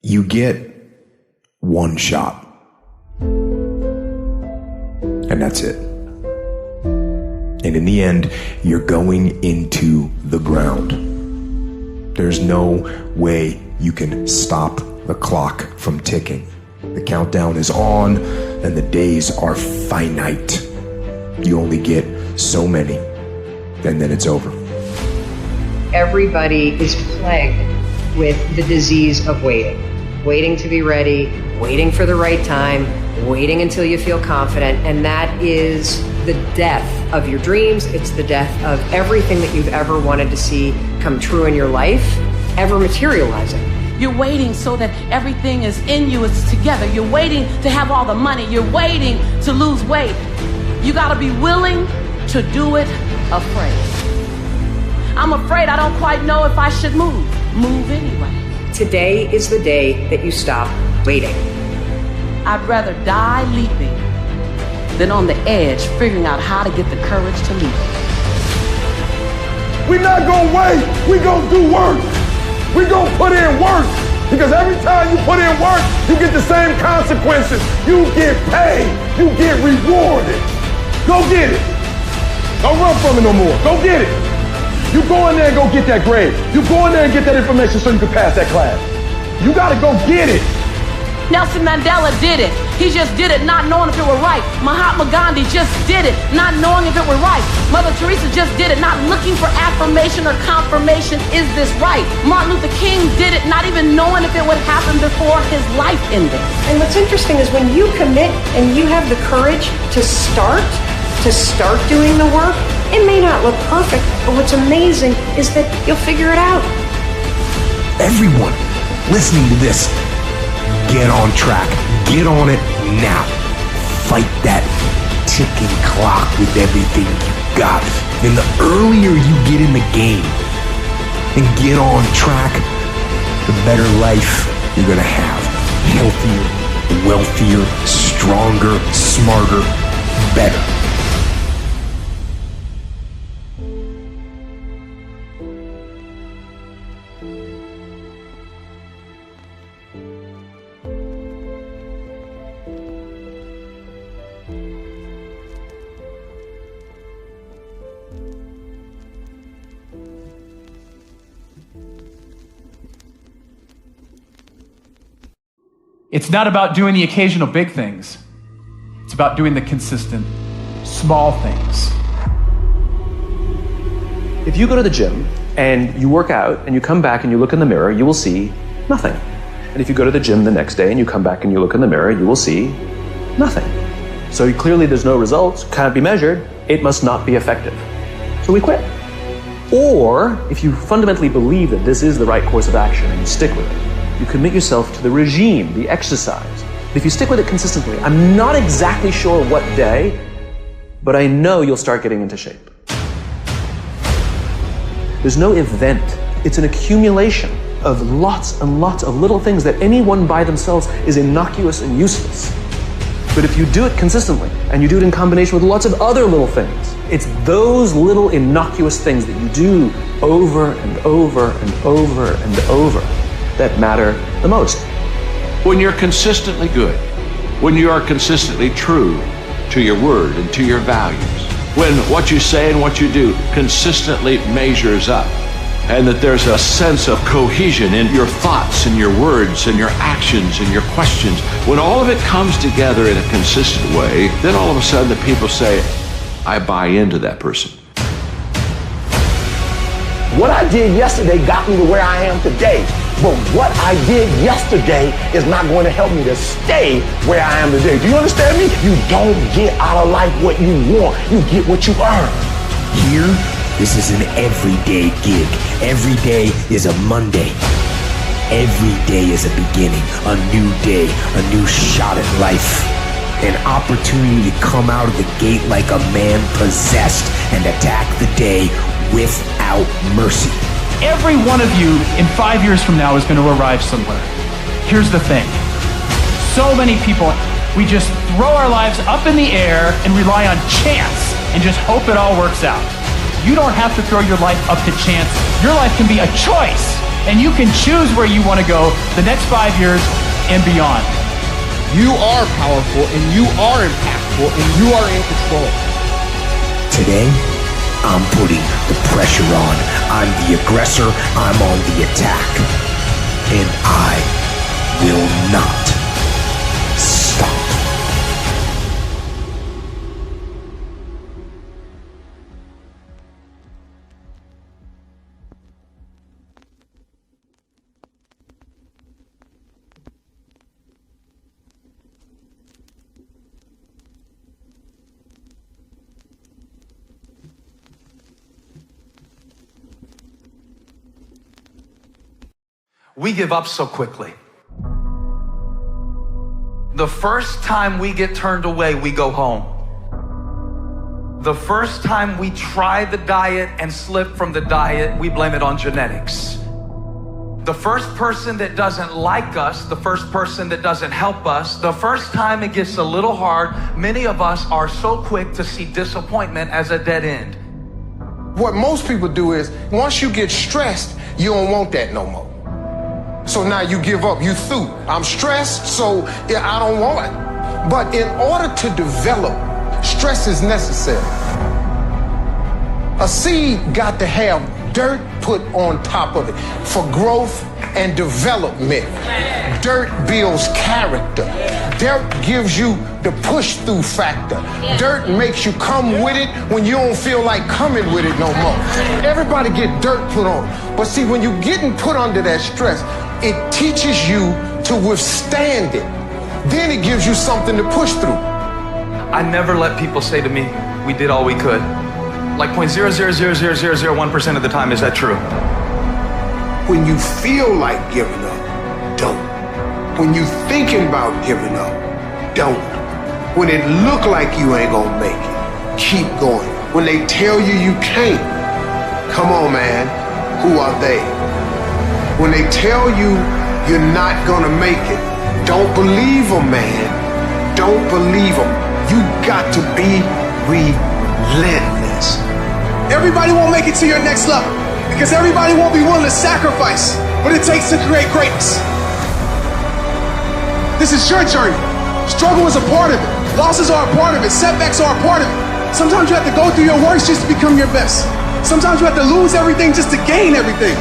You get one shot. And that's it. And in the end, you're going into the ground. There's no way you can stop the clock from ticking. The countdown is on, and the days are finite. You only get so many, and then it's over. Everybody is plagued with the disease of waiting. Waiting to be ready, waiting for the right time, waiting until you feel confident, and that is the death of your dreams. It's the death of everything that you've ever wanted to see come true in your life, ever materializing. You're waiting so that everything is in you, it's together. You're waiting to have all the money. You're waiting to lose weight. You gotta be willing to do it afraid. I'm afraid I don't quite know if I should move. Move anyway. Today is the day that you stop waiting. I'd rather die leaping than on the edge figuring out how to get the courage to leap. We're not gonna wait, we gonna do work. We gonna put in work, because every time you put in work, you get the same consequences. You get paid, you get rewarded. Go get it. Don't run from it no more, go get it. You go in there and go get that grade. You go in there and get that information so you can pass that class. You gotta go get it. Nelson Mandela did it. He just did it not knowing if it were right. Mahatma Gandhi just did it not knowing if it were right. Mother Teresa just did it not looking for affirmation or confirmation. Is this right? Martin Luther King did it not even knowing if it would happen before his life ended. And what's interesting is when you commit and you have the courage to start doing the work, it may not look perfect, but what's amazing is that you'll figure it out. Everyone listening to this, get on track. Get on it now. Fight that ticking clock with everything you got. And the earlier you get in the game and get on track, the better life you're gonna have. Healthier, wealthier, stronger, smarter, better. It's not about doing the occasional big things. It's about doing the consistent, small things. If you go to the gym and you work out and you come back and you look in the mirror, you will see nothing. And if you go to the gym the next day and you come back and you look in the mirror, you will see nothing. So clearly there's no results, can't be measured, it must not be effective. So we quit. Or if you fundamentally believe that this is the right course of action and you stick with it, you commit yourself to the regime, the exercise. If you stick with it consistently, I'm not exactly sure what day, but I know you'll start getting into shape. There's no event. It's an accumulation of lots and lots of little things that any one by themselves is innocuous and useless. But if you do it consistently, and you do it in combination with lots of other little things, it's those little innocuous things that you do over and over and over and over that matter the most. When you're consistently good, when you are consistently true to your word and to your values, when what you say and what you do consistently measures up, and that there's a sense of cohesion in your thoughts and your words and your actions and your questions, when all of it comes together in a consistent way, then all of a sudden the people say, I buy into that person. What I did yesterday got me to where I am today. But what I did yesterday is not going to help me to stay where I am today. Do you understand me? You don't get out of life what you want. You get what you earn. Here, this is an everyday gig. Every day is a Monday. Every day is a beginning, a new day, a new shot at life. An opportunity to come out of the gate like a man possessed and attack the day without mercy. Every one of you in 5 years from now is going to arrive somewhere. Here's the thing. So many people, we just throw our lives up in the air and rely on chance and just hope it all works out. You don't have to throw your life up to chance. Your life can be a choice. and you can choose where you want to go the next 5 years and beyond. You are powerful, and you are impactful, and you are in control. Today, I'm putting the pressure on. I'm the aggressor. I'm on the attack. And I will not stop. We give up so quickly. The first time we get turned away, we go home. The first time we try the diet and slip from the diet, we blame it on genetics. The first person that doesn't like us, the first person that doesn't help us, the first time it gets a little hard, many of us are so quick to see disappointment as a dead end. What most people do is, once you get stressed, you don't want that no more. So now you give up, you through. I'm stressed, so I don't want it. But in order to develop, stress is necessary. A seed got to have dirt put on top of it for growth and development. Dirt builds character. Dirt gives you the push-through factor. Dirt makes you come with it when you don't feel like coming with it no more. Everybody get dirt put on. But see, when you're getting put under that stress, it teaches you to withstand it. Then it gives you something to push through. I never let people say to me, we did all we could. Like 0.0000001% of the time, is that true? When you feel like giving up, don't. When you thinking about giving up, don't. When it look like you ain't gonna make it, keep going. When they tell you you can't, come on, man, who are they? When they tell you you're not gonna make it, don't believe them, man. Don't believe them. You got to be relentless. Everybody won't make it to your next level because everybody won't be willing to sacrifice what it takes to create greatness. This is your journey. Struggle is a part of it. Losses are a part of it. Setbacks are a part of it. Sometimes you have to go through your worst just to become your best. Sometimes you have to lose everything just to gain everything.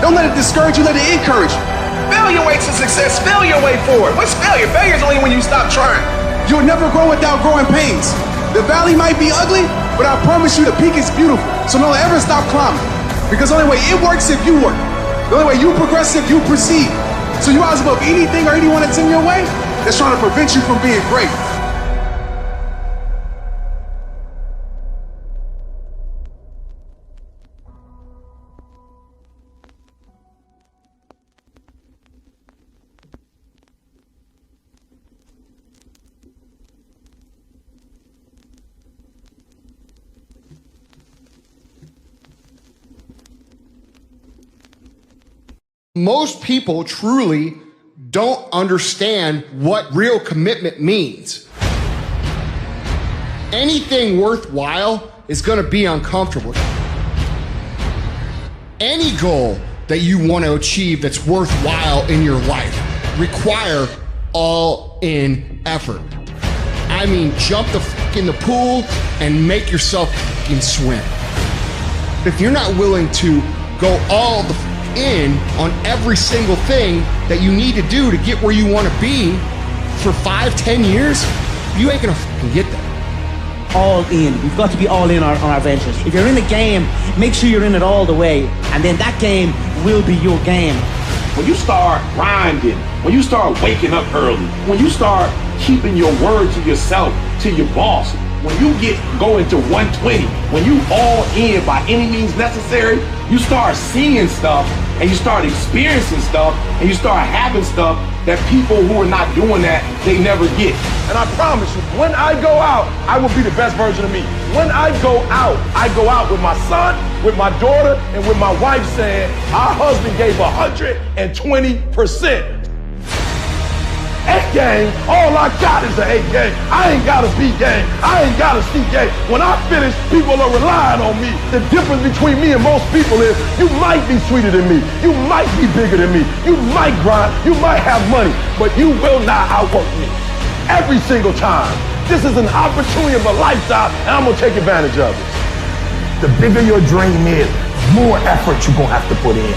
Don't let it discourage you, let it encourage you. Fail your way to success, fail your way forward. What's failure? Failure is only when you stop trying. You'll never grow without growing pains. The valley might be ugly, but I promise you the peak is beautiful. So don't ever stop climbing. Because the only way it works if you work. The only way you progress if you proceed. So you rise above anything or anyone that's in your way that's trying to prevent you from being great. Most people truly don't understand what real commitment means. Anything worthwhile is going to be uncomfortable. Any goal that you want to achieve that's worthwhile in your life require all-in effort. I mean, jump the f in the pool and make yourself f***ing swim. If you're not willing to go all the in on every single thing that you need to do to get where you want to be for 5-10 years, you ain't gonna fucking get there. All in. We've got to be all in on our ventures. If you're in the game, make sure you're in it all the way, and then that game will be your game. When you start grinding, when you start waking up early, when you start keeping your word to yourself, to your boss, when you get going to 120, when you all in by any means necessary, you start seeing stuff and you start experiencing stuff and you start having stuff that people who are not doing that, they never get. And I promise you, when I go out, I will be the best version of me. When I go out with my son, with my daughter, and with my wife saying, our husband gave 120%. gang. All I got is an A gang. I ain't got a B gang. I ain't got a C gang. When I finish, people are relying on me. The difference between me and most people is you might be sweeter than me. You might be bigger than me. You might grind. You might have money, but you will not outwork me. Every single time. This is an opportunity of a lifetime, and I'm gonna take advantage of it. The bigger your dream is, more effort you're gonna have to put in.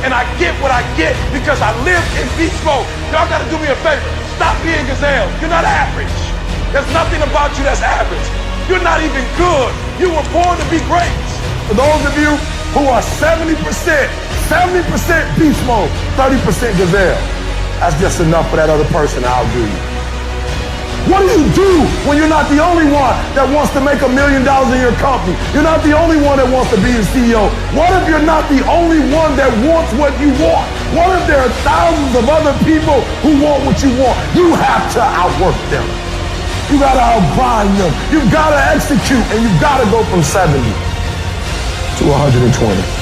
And I get what I get because I live in beast mode. Y'all gotta do me a favor. Stop being gazelles. You're not average. There's nothing about you that's average. You're not even good. You were born to be great. For those of you who are 70% beast mode, 30% gazelle, that's just enough for that other person to outdo you. What do you do when you're not the only one that wants to make $1 million in your company? You're not the only one that wants to be the CEO. What if you're not the only one that wants what you want? What if there are thousands of other people who want what you want? You have to outwork them. You gotta outgrind them. You gotta execute, and you gotta go from 70 to 120.